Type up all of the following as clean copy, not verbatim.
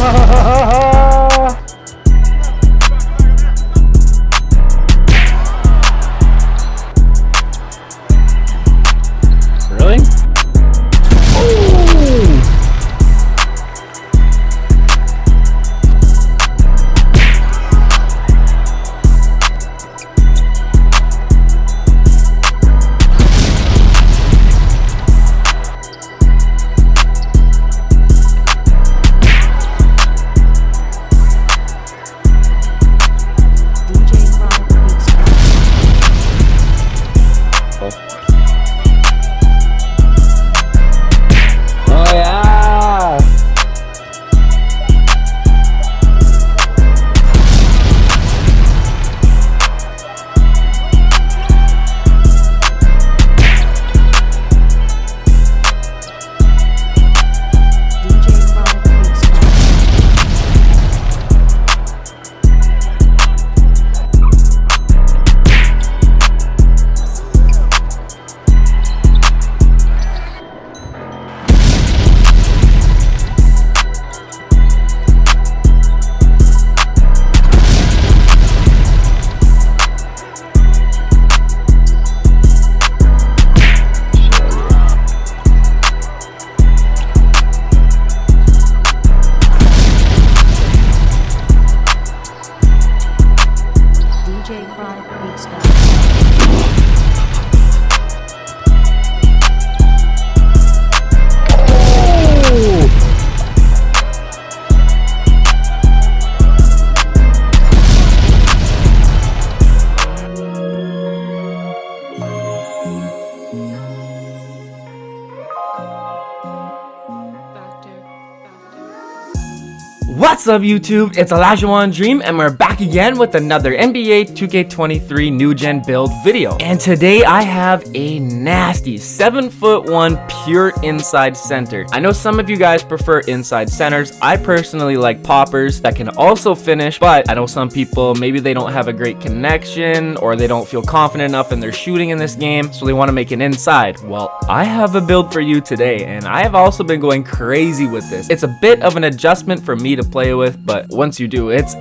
Really? What's up YouTube, it's Elijah Dream and we're back again with another NBA 2K23 new gen build video. And today I have a nasty 7'1" pure inside center. I know some of you guys prefer inside centers. I personally like poppers that can also finish, but I know some people, maybe they don't have a great connection or they don't feel confident enough in their shooting in this game, so they want to make an inside. Well, I have a build for you today and I have also been going crazy with this. It's a bit of an adjustment for me to play with, but once you do, it's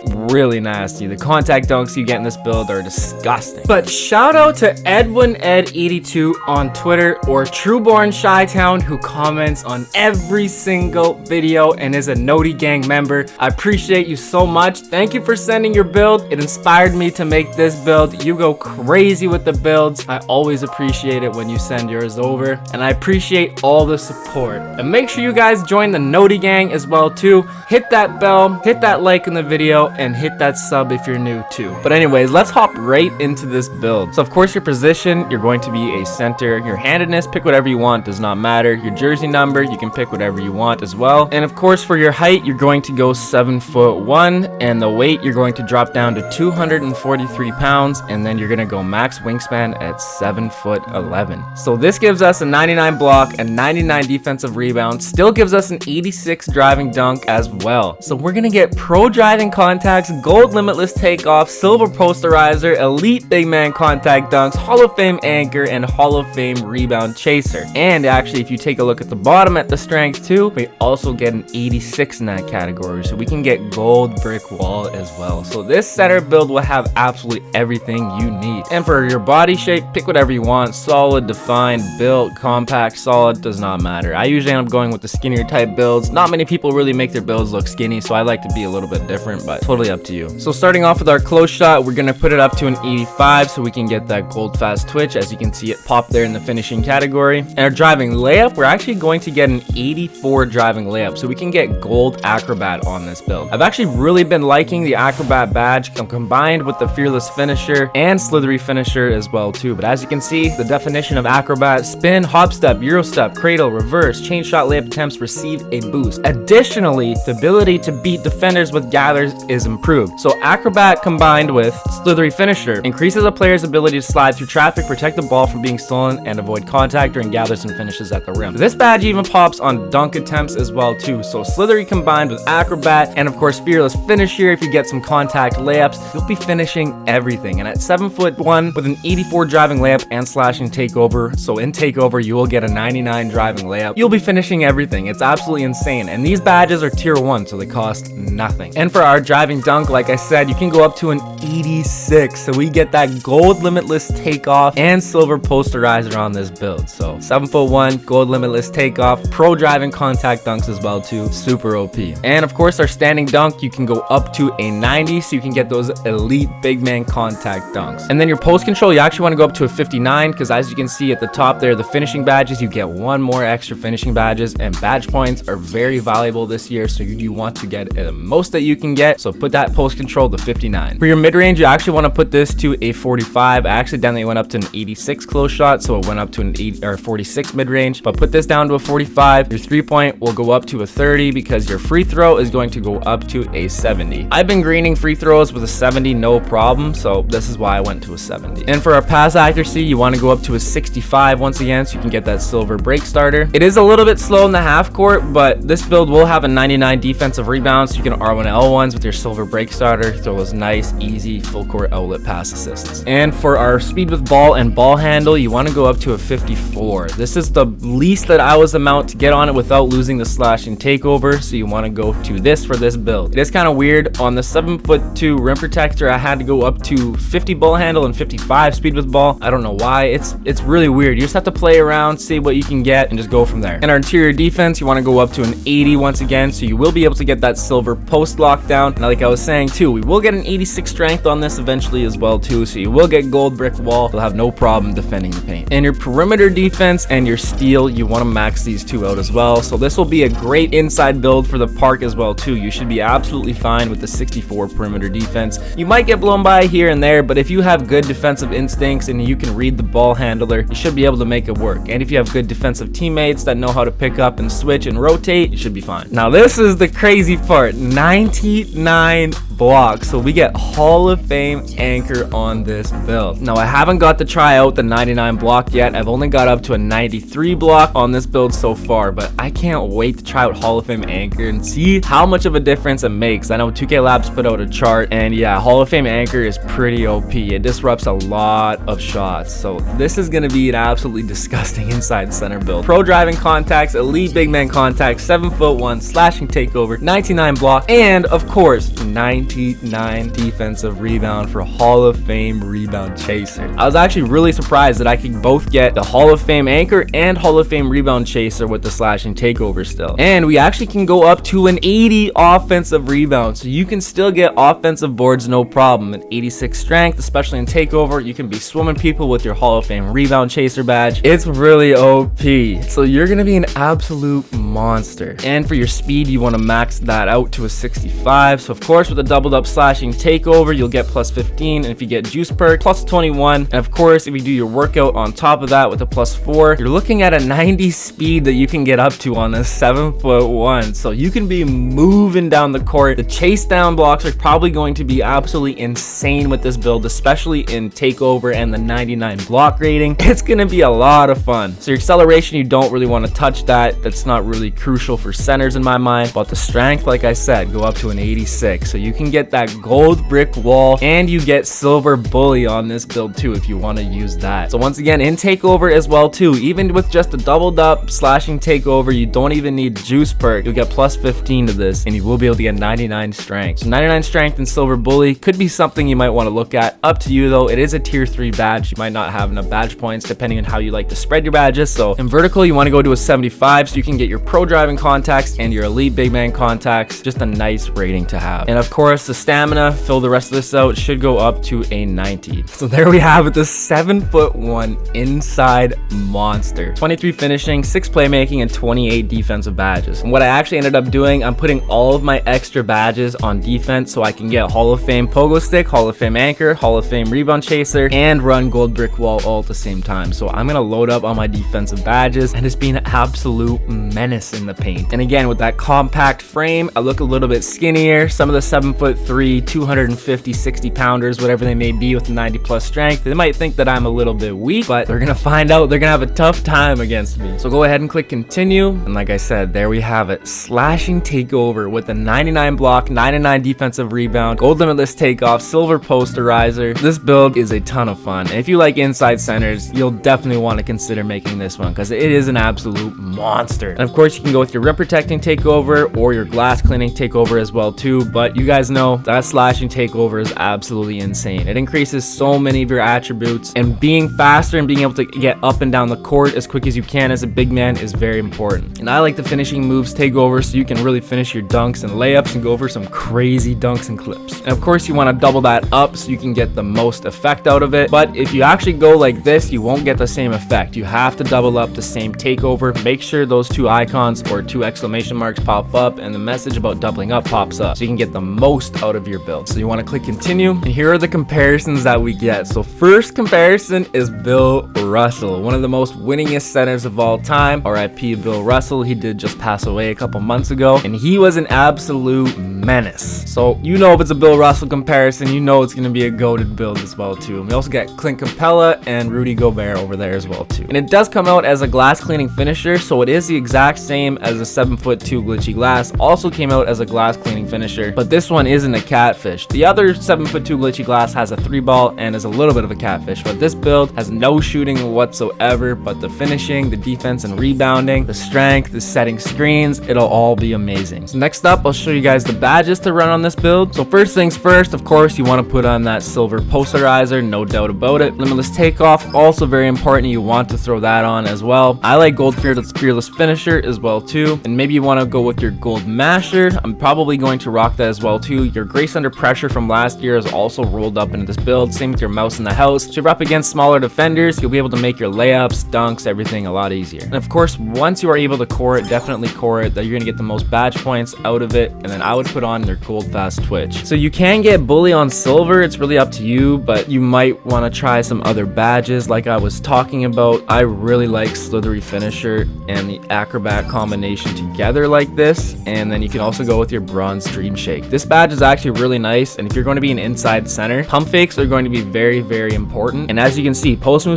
really nasty. The contact dunks you get in this build are disgusting. But shout out to EdwinEd82 on Twitter or Trueborn Chi-Town who comments on every single video and is a Noti Gang member. I appreciate you so much. Thank you for sending your build. It inspired me to make this build. You go crazy with the builds. I always appreciate it when you send yours over, and I appreciate all the support. And make sure you guys join the Noti Gang as well too. Hit that bell, hit that like in the video, and hit that sub if you're new too. But anyways, let's hop right into this build. So of course your position, you're going to be a center. Your handedness, pick whatever you want, does not matter. Your jersey number, you can pick whatever you want as well. And of course for your height, you're going to go 7'1", and the weight you're going to drop down to 243 pounds, and then you're gonna go max wingspan at 7'11". So this gives us a 99 block and 99 defensive rebound, still gives us an 86 driving dunk as well. So we're gonna get pro driving contacts, gold limitless takeoff, silver posterizer, elite big man contact dunks, Hall of Fame anchor, and Hall of Fame rebound chaser. And actually, if you take a look at the bottom at the strength too, we also get an 86 in that category. So we can get gold brick wall as well. So this center build will have absolutely everything you need. And for your body shape, pick whatever you want. Solid, defined, built, compact, solid, does not matter. I usually end up going with the skinnier type builds. Not many people really make their builds look skinny, so I like to be a little bit different, but totally up to you. So starting off with our close shot, we're gonna put it up to an 85 so we can get that gold fast twitch. As you can see, it popped there in the finishing category. And our driving layup, we're actually going to get an 84 driving layup, so we can get gold acrobat on this build. I've actually really been liking the acrobat badge combined with the fearless finisher and slithery finisher as well too. But as you can see, the definition of acrobat: spin, hop step, euro step, cradle, reverse, chain shot layup attempts receive a boost. Additionally, the ability to beat defenders with gathers is improved. So acrobat combined with slithery finisher increases a player's ability to slide through traffic, protect the ball from being stolen, and avoid contact during gathers and finishes at the rim. This badge even pops on dunk attempts as well too. So slithery combined with acrobat, and of course fearless finisher. If you get some contact layups, you'll be finishing everything. And at 7'1" with an 84 driving layup and slashing takeover, so in takeover you will get a 99 driving layup, you'll be finishing everything. It's absolutely insane. And these badges are tier 1, so they cost nothing. And for our driving dunk, like I said, you can go up to an 86, so we get that gold limitless takeoff and silver posterizer on this build. So 7'1", gold limitless takeoff, pro driving contact dunks as well too, super OP. And of course our standing dunk, you can go up to a 90, so you can get those elite big man contact dunks. And then your post control, you actually want to go up to a 59, because as you can see at the top there, the finishing badges, you get one more extra finishing badges, and badge points are very valuable this year, so you want to get the most that you can get. So put that post control to 59. For your mid range, you actually want to put this to a 45. I accidentally went up to an 86 close shot, so it went up to an 46 mid range, but put this down to a 45. Your 3-point will go up to a 30, because your free throw is going to go up to a 70. I've been greening free throws with a 70 no problem, so this is why I went to a 70. And for our pass accuracy, you want to go up to a 65 once again, so you can get that silver break starter. It is a little bit slow in the half court, but this build will have a 99 defensive rebound, so you can R1 L1s with your silver break starter, throw those nice easy full court outlet pass assists. And for our speed with ball and ball handle, you want to go up to a 54. This is the least that I was amount to get on it without losing the slashing takeover, so you want to go to this for this build. It is kind of weird. On the 7'2" rim protector, I had to go up to 50 ball handle and 55 speed with ball. I don't know why. It's really weird. You just have to play around, see what you can get, and just go from there. And our interior defense, you want to go up to an 80 once again, so you will be able to get that silver post lockdown. And like I was saying too, we will get an 86 strength on this eventually as well too, so you will get gold brick wall. You'll have no problem defending the paint. And your perimeter defense and your steal, you want to max these two out as well. So this will be a great inside build for the park as well too. You should be absolutely fine with the 64 perimeter defense. You might get blown by here and there, but if you have good defensive instincts and you can read the ball handler, you should be able to make it work. And if you have good defensive teammates that know how to pick up and switch and rotate, you should be fine. Now this is the crazy part, 99 blocks. So we get Hall of Fame anchor on this build. Now I haven't got to try out the 99 block yet. I've only got up to a 93 block on this build so far, but I can't wait to try out Hall of Fame anchor and see how much of a difference it makes. I know 2K Labs put out a chart, and yeah, Hall of Fame anchor is pretty OP. It disrupts a lot of shots, so this is gonna be an absolutely disgusting inside center build. Pro driving contacts, elite big man contacts, 7'1", slashing takeover, 99 block, and of course 99 defensive rebound for Hall of Fame rebound chaser. I was actually really surprised that I could both get the Hall of Fame anchor and Hall of Fame rebound chaser with the slashing takeover still. And we actually can go up to an 80 offensive rebound, so you can still get offensive boards no problem. An 86 strength, especially in takeover, you can be swimming people with your Hall of Fame rebound chaser badge. It's really OP, so you're gonna be an absolute monster. And for your speed, you want to max that out to a 65. So of course with a doubled up slashing takeover, you'll get plus 15, and if you get juice perk, plus 21. And of course if you do your workout on top of that with a plus 4, you're looking at a 90 speed that you can get up to on this 7'1". So you can be moving down the court. The chase down blocks are probably going to be absolutely insane with this build, especially in takeover and the 99 block rating. It's gonna be a lot of fun. So your acceleration, you don't really want to touch that. That's not really crucial for centers in my mind. But the strength, like I said, go up to an 86, so you can get that gold brick wall, and you get silver bully on this build too if you want to use that. So once again, in takeover as well too, even with just a doubled up slashing takeover, you don't even need juice perk. You'll get plus 15 to this, and you will be able to get 99 strength. So 99 strength and silver bully could be something you might want to look at. Up to you though. It is a tier 3 badge. You might not have enough badge points depending on how you like to spread your badges. So in vertical, you want to go to a 75, so you can get your pro driving contacts and your elite big man contacts. Just a nice rating to have. And of course the stamina, fill the rest of this out, should go up to a 90. So there we have it, the 7'1" inside monster. 23 finishing, 6 playmaking, and 28 defensive badges. And what I actually ended up doing, I'm putting all of my extra badges on defense so I can get Hall of Fame pogo stick, Hall of Fame anchor, Hall of Fame rebound chaser, and run gold brick wall all at the same time. So I'm gonna load up on my defensive badges, and it's been an absolute menace menace in the paint. And again, with that compact frame, I look a little bit skinnier. Some of the 7'3", 250, 60 pounders, whatever they may be with 90 plus strength, they might think that I'm a little bit weak, but they're gonna find out they're gonna have a tough time against me. So go ahead and click continue. And like I said, there we have it. Slashing takeover with a 99 block, 99 defensive rebound, gold limitless takeoff, silver posterizer. This build is a ton of fun. And if you like inside centers, you'll definitely want to consider making this one because it is an absolute monster. And of course, you can go with your rim protecting takeover or your glass cleaning takeover as well too. But you guys know that slashing takeover is absolutely insane. It increases so many of your attributes, and being faster and being able to get up and down the court as quick as you can as a big man is very important. And I like the finishing moves takeover so you can really finish your dunks and layups and go for some crazy dunks and clips. And of course, you want to double that up so you can get the most effect out of it. But if you actually go like this, you won't get the same effect. You have to double up the same takeover. Make sure those two icons or two exclamation marks pop up and the message about doubling up pops up so you can get the most out of your build. So you want to click continue, and here are the comparisons that we get. So first comparison is Bill Russell, one of the most winningest centers of all time. RIP Bill Russell. He did just pass away a couple months ago, and he was an absolute menace. So you know if it's a Bill Russell comparison, you know it's going to be a goated build as well too. And we also got Clint Capella and Rudy Gobert over there as well too. And it does come out as a glass cleaning finisher, so it is the exact same as a 7'2" glitchy glass. Also came out as a glass cleaning finisher, but this one isn't a catfish. The other 7'2" glitchy glass has a 3-ball and is a little bit of a catfish, but this build has no shooting whatsoever, but the finishing, the defense and rebounding, the strength, the setting screens, it'll all be amazing. So next up, I'll show you guys the badges to run on this build. So first things first, of course, you want to put on that silver posterizer, no doubt about it. Limitless takeoff, also very important. You want to throw that on as well. I like gold fearless finisher as well too, and maybe you want to go with your gold masher. I'm probably going to rock that as well too. Your grace under pressure from last year is also rolled up into this build. Same with your mouse in the house. So if you're up against smaller defenders, you'll be able to make your layups, dunks, everything a lot easier. And of course, once you are able to core it, definitely core it, that you're going to get the most badge points out of it. And then I would put on their gold fast twitch. So you can get bully on silver, it's really up to you, but you might want to try some other badges like I was talking about. I really like slithery finisher and the acrobat combination together like this. And then you can also go with your bronze dream shake. This badge is actually really nice, and if you're going to be an inside center, pump fakes are going to be very, very important. And as you can see, post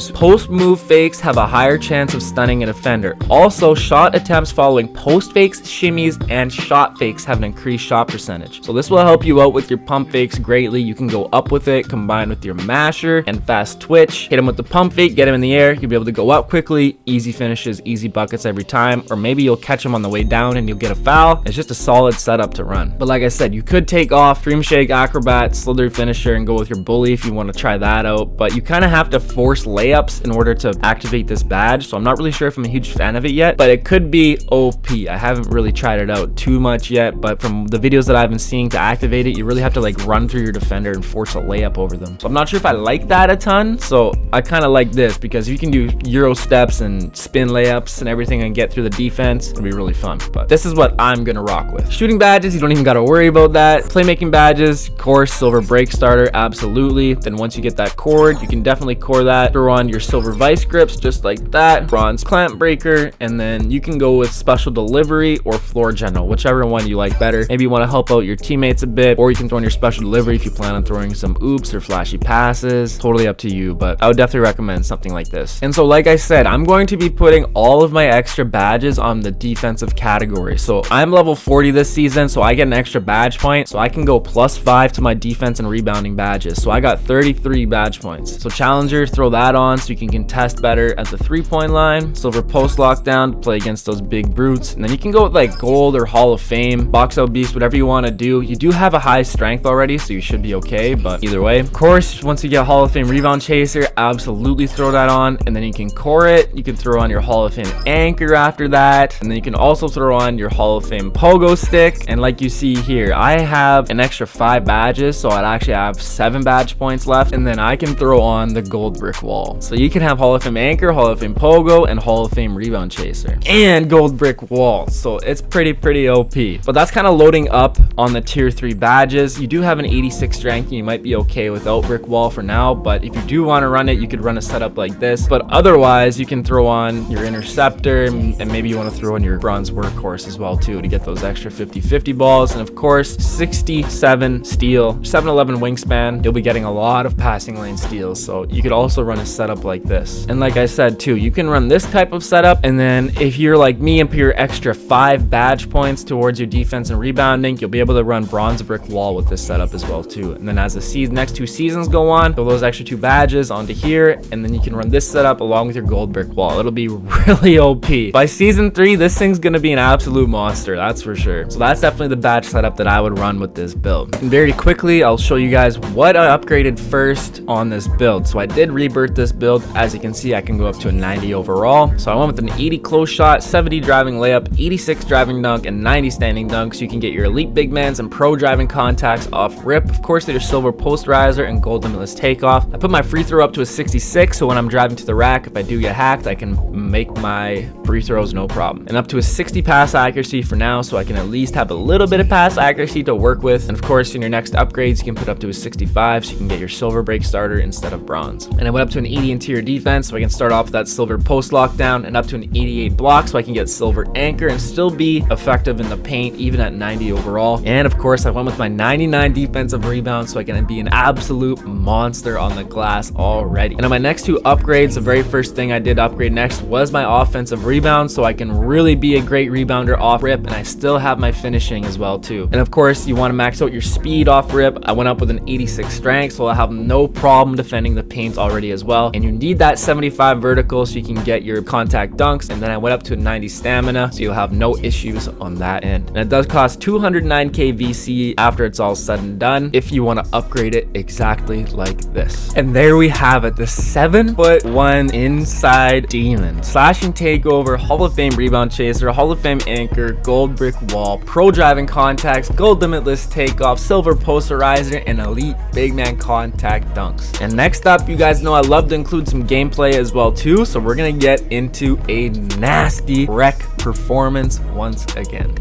move fakes have a higher chance of stunning a defender. Also, shot attempts following post fakes, shimmies, and shot fakes have an increased shot percentage. So this will help you out with your pump fakes greatly. You can go up with it combined with your masher and fast twitch. Hit him with the pump fake, get him in the air. You'll be able to go up quickly, easy finishes, easy buckets every time. Or maybe you'll catch him on the way down and you'll get a foul. It's just a solid setup to run. But like I said, you could take off dream shake, acrobat, slithery finisher, and go with your bully if you want to try that out. But you kind of have to force layups in order to activate this badge. So I'm not really sure if I'm a huge fan of it yet, but it could be OP. I haven't really tried it out too much yet, but from the videos that I've been seeing to activate it, you really have to like run through your defender and force a layup over them. So I'm not sure if I like that a ton. So I kind of like this because you can do Euro steps and spin layups and everything and get through the defense. It'll be really fun. But this is what I'm gonna rock with. Shooting badges, you don't even gotta worry about that. Playmaking badges, of course, silver break starter, absolutely. Then once you get that cord, you can definitely core that. Throw on your silver vice grips just like that. Bronze clamp breaker, and then you can go with special delivery or floor general, whichever one you like better. Maybe you want to help out your teammates a bit, or you can throw in your special delivery if you plan on throwing some oops or flashy passes. Totally up to you, but I would definitely recommend something like this. And so like I said, I'm going to be putting all of my extra badges on the defensive category. So I'm level 40 this season, so I get an extra badge point, so I can go +5 to my defense and rebounding badges. So I got 33 badge points. So challenger, throw that on so you can contest better at the 3-point line. Silver post lockdown to play against those big brutes. And then you can go with like gold or Hall of Fame, box out beast, whatever you want to do. You do have a high strength already, so you should be okay, but either way. Of course, once you get Hall of Fame rebound chaser, absolutely throw that on, and then you can core it. You can throw on your Hall of Fame anchor after that, and then you can also throw on your Hall of Fame pogo stick. And like you see here, I have an extra 5 badges, so I'd actually have 7 badge points left, and then I can throw on the gold brick wall. So you can have Hall of Fame anchor, Hall of Fame pogo, and Hall of Fame rebound chaser, and gold brick wall. So it's pretty OP. But that's kind of loading up on the tier 3 badges. You do have an 86 strength, and you might be okay without brick wall for now, but if you do want to run it, you could run a setup like this. But otherwise, you can throw on your interceptor, and maybe you want want to throw in your bronze workhorse as well too to get those extra 50-50 balls. And of course, 67 steal, 7'11 wingspan. You'll be getting a lot of passing lane steals, so you could also run a setup like this. And like I said too, you can run this type of setup, and then if you're like me and put your extra 5 badge points towards your defense and rebounding, you'll be able to run bronze brick wall with this setup as well too. And then as the next 2 seasons go on, throw those extra 2 badges onto here, and then you can run this setup along with your gold brick wall. It'll be really OP. By season 3, this thing's gonna be an absolute monster, that's for sure. So that's definitely the badge setup that I would run with this build. And very quickly, I'll show you guys what I upgraded first on this build. So I did rebirth this build. As you can see, I can go up to a 90 overall. So I went with an 80 close shot, 70 driving layup, 86 driving dunk, and 90 standing dunk. So you can get your elite big mans and pro driving contacts off rip. Of course, there's silver posterizer and gold limitless takeoff. I put my free throw up to a 66, so when I'm driving to the rack, if I do get hacked, I can make my free throws no problem. And up to a 60 pass accuracy for now, so I can at least have a little bit of pass accuracy to work with. And of course, in your next upgrades, you can put up to a 65, so you can get your silver break starter instead of bronze. And I went up to an 80 interior defense, so I can start off with that silver post lockdown, and up to an 88 block, so I can get silver anchor and still be effective in the paint, even at 90 overall. And of course, I went with my 99 defensive rebound, so I can be an absolute monster on the glass already. And on my next 2 upgrades, the very first thing I did upgrade next was my offensive rebound, so I can really be a great rebounder off rip, and I still have my finishing as well too. And of course, you want to max out your speed off rip. I went up with an 86 strength, so I'll have no problem defending the paint already as well. And you need that 75 vertical so you can get your contact dunks. And then I went up to a 90 stamina, so you'll have no issues on that end. And it does cost 209k VC after it's all said and done, if you want to upgrade it exactly like this. And there we have it, the 7'1" inside demon. Slashing takeover, Hall of Fame rebound chaser, Hall of Fame anchor, gold brick wall, pro driving contacts, gold limitless takeoff, silver posterizer, and elite big man contact dunks. And next up, you guys know I love to include some gameplay as well too, so we're gonna get into a nasty wreck performance once again.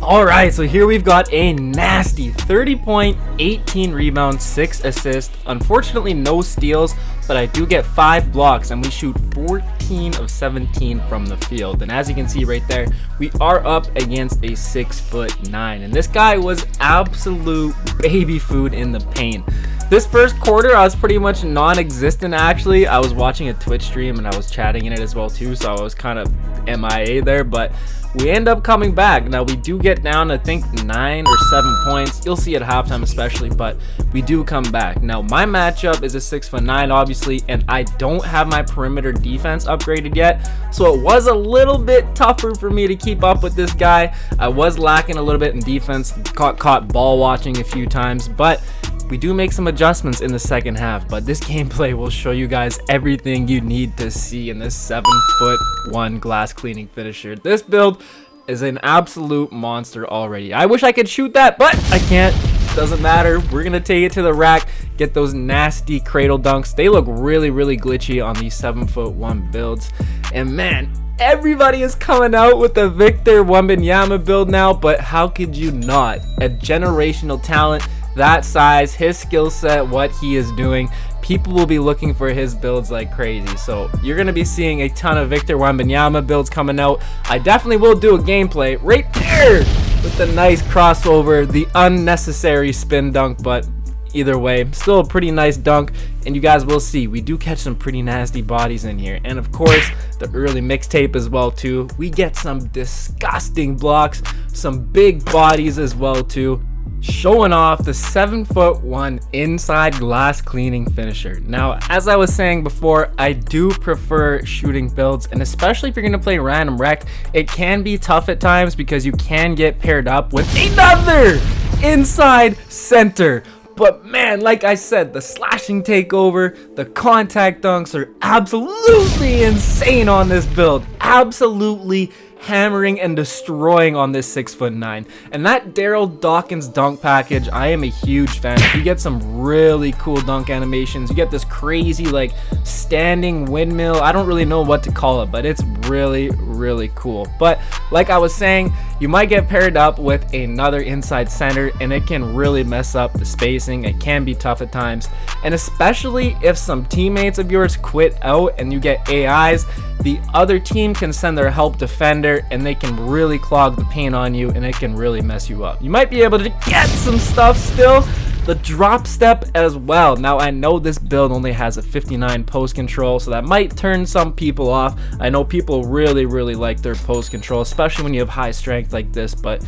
Alright, so here we've got a nasty 30 point, 18 rebounds, 6 assists. Unfortunately, no steals, but I do get 5 blocks, and we shoot 14 of 17 from the field. And as you can see right there, we are up against a 6'9", and this guy was absolute baby food in the paint. This first quarter, I was pretty much non-existent actually. I was watching a Twitch stream and I was chatting in it as well too, so I was kind of MIA there, but we end up coming back. Now we do get down, I think 9 or 7 points. You'll see at halftime especially, but we do come back. Now my matchup is a 6'9", obviously, and I don't have my perimeter defense upgraded yet, so it was a little bit tougher for me to keep up with this guy. I was lacking a little bit in defense, caught ball watching a few times, but we do make some adjustments in the second half. But this gameplay will show you guys everything you need to see in this 7'1" glass cleaning finisher. This build is an absolute monster already. I wish I could shoot that, but I can't. Doesn't matter. We're gonna take it to the rack, get those nasty cradle dunks. They look really, really glitchy on these 7'1" builds. And man, everybody is coming out with the Victor Wembanyama build now, but how could you not? A generational talent that size, his skill set, what he is doing, people will be looking for his builds like crazy. So you're going to be seeing a ton of Victor Wembanyama builds coming out. I definitely will do a gameplay right there with the nice crossover, the unnecessary spin dunk, but either way, still a pretty nice dunk. And you guys will see, we do catch some pretty nasty bodies in here. And of course, the early mixtape as well too. We get some disgusting blocks, some big bodies as well too, showing off the 7'1" inside glass cleaning finisher. Now, as I was saying before, I do prefer shooting builds, and especially if you're going to play random rec, it can be tough at times because you can get paired up with another inside center. But man, like I said, the slashing takeover, the contact dunks are absolutely insane on this build. Absolutely hammering and destroying on this 6'9". And that Daryl Dawkins dunk package, I am a huge fan. You get some really cool dunk animations. You get this crazy like standing windmill. I don't really know what to call it, but it's really, really cool. But like I was saying, you might get paired up with another inside center, and it can really mess up the spacing. It can be tough at times, and especially if some teammates of yours quit out and you get AIs, the other team can send their help defender and they can really clog the paint on you, and it can really mess you up. You might be able to get some stuff still. The drop step as well. Now I know this build only has a 59 post control, so that might turn some people off. I know people really like their post control, especially when you have high strength like this, but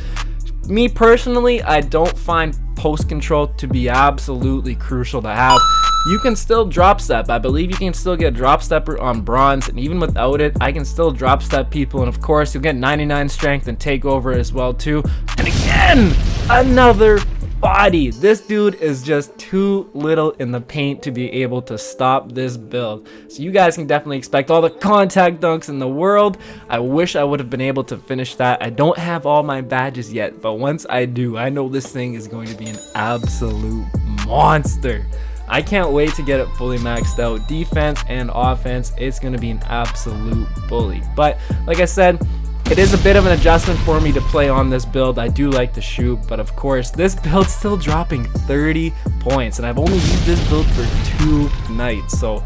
me personally, I don't find post control to be absolutely crucial to have. You can still drop step. I believe you can still get drop stepper on bronze, and even without it, I can still drop step people. And of course, you'll get 99 strength and takeover as well too. And again, another body. This dude is just too little in the paint to be able to stop this build. So you guys can definitely expect all the contact dunks in the world. I wish I would have been able to finish that. I don't have all my badges yet, but once I do, I know this thing is going to be an absolute monster. I can't wait to get it fully maxed out. Defense and offense, it's going to be an absolute bully. But like I said, it is a bit of an adjustment for me to play on this build. I do like to shoot, but of course, this build's still dropping 30 points, and I've only used this build for 2 nights, so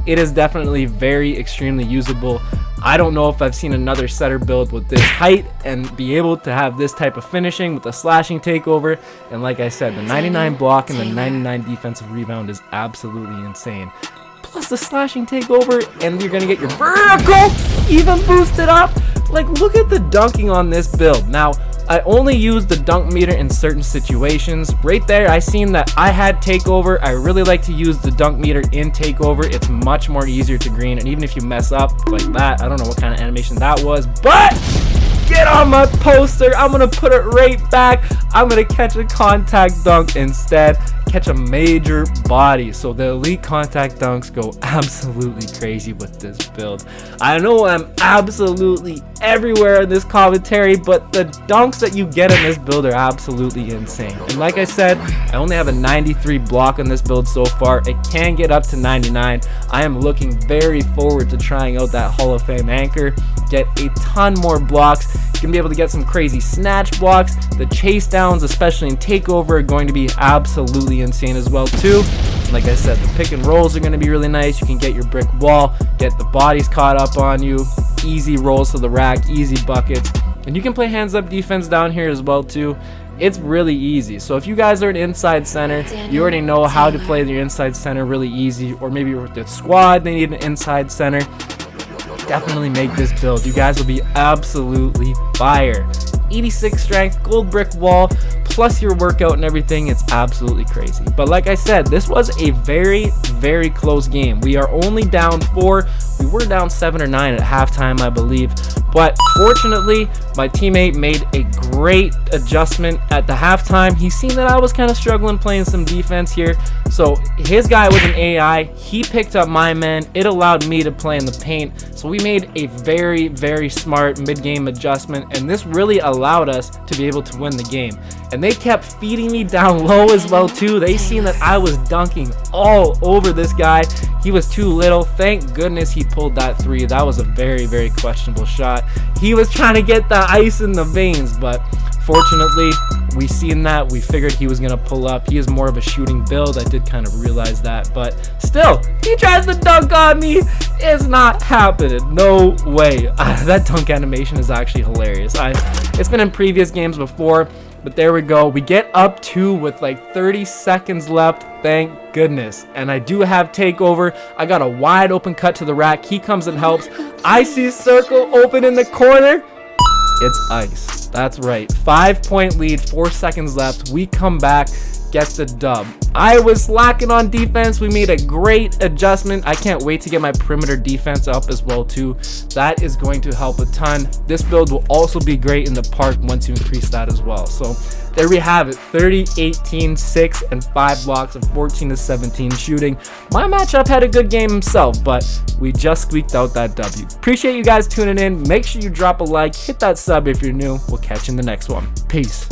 it is definitely very extremely usable. I don't know if I've seen another setter build with this height and be able to have this type of finishing with the slashing takeover. And like I said, the 99 block and the 99 defensive rebound is absolutely insane. Plus the slashing takeover, and you're gonna get your vertical even boosted up. Like, look at the dunking on this build. Now, I only use the dunk meter in certain situations. Right there, I seen that I had takeover. I really like to use the dunk meter in takeover. It's much more easier to green, and even if you mess up like that, I don't know what kind of animation that was, but get on my poster. I'm gonna put it right back. I'm gonna catch a contact dunk instead. Catch a major body. So the elite contact dunks go absolutely crazy with this build. I know I'm absolutely everywhere in this commentary, but the dunks that you get in this build are absolutely insane. And like I said, I only have a 93 block on this build so far. It can get up to 99. I am looking very forward to trying out that Hall of Fame anchor. Get a ton more blocks. You're gonna be able to get some crazy snatch blocks. The chase downs, especially in takeover, are going to be absolutely insane as well too. Like I said, the pick and rolls are going to be really nice. You can get your brick wall, get the bodies caught up on you, easy rolls to the rack, easy buckets, and you can play hands up defense down here as well too. It's really easy. So if you guys are an inside center, you already know how to play your inside center really easy, or maybe with the squad they need an inside center, definitely make this build. You guys will be absolutely fire. 86 strength, gold brick wall, plus your workout and everything. It's absolutely crazy. But like I said, this was a very close game. We are only down 4. We were down 7 or 9 at halftime, I believe. But fortunately, my teammate made a great adjustment at the halftime. He seen that I was kind of struggling playing some defense here. So his guy was an AI. He picked up my man. It allowed me to play in the paint. So we made a very smart mid-game adjustment. And this really allowed us to be able to win the game. And they kept feeding me down low as well too. They seen that I was dunking all over this guy. He was too little. Thank goodness he pulled that 3. That was a very questionable shot. He was trying to get the ice in the veins, but fortunately we seen that. We figured he was gonna pull up. He is more of a shooting build. I did kind of realize that, but still, he tries to dunk on me. It's not happening. No way. That dunk animation is actually hilarious. It's been in previous games before, but there we go. We get up 2 with like 30 seconds left. Thank goodness. And I do have takeover. I got a wide open cut to the rack. He comes and helps. I see circle open in the corner. It's ice. That's right. 5-point lead, 4 seconds left. We come back, get the dub. I was slacking on defense. We made a great adjustment. I can't wait to get my perimeter defense up as well too. That is going to help a ton. This build will also be great in the park once you increase that as well. So there we have it. 30, 18, 6, and 5 blocks and 14 to 17 shooting. My matchup had a good game himself, but we just squeaked out that W. Appreciate you guys tuning in. Make sure you drop a like, hit that sub if you're new. We'll catch you in the next one. Peace.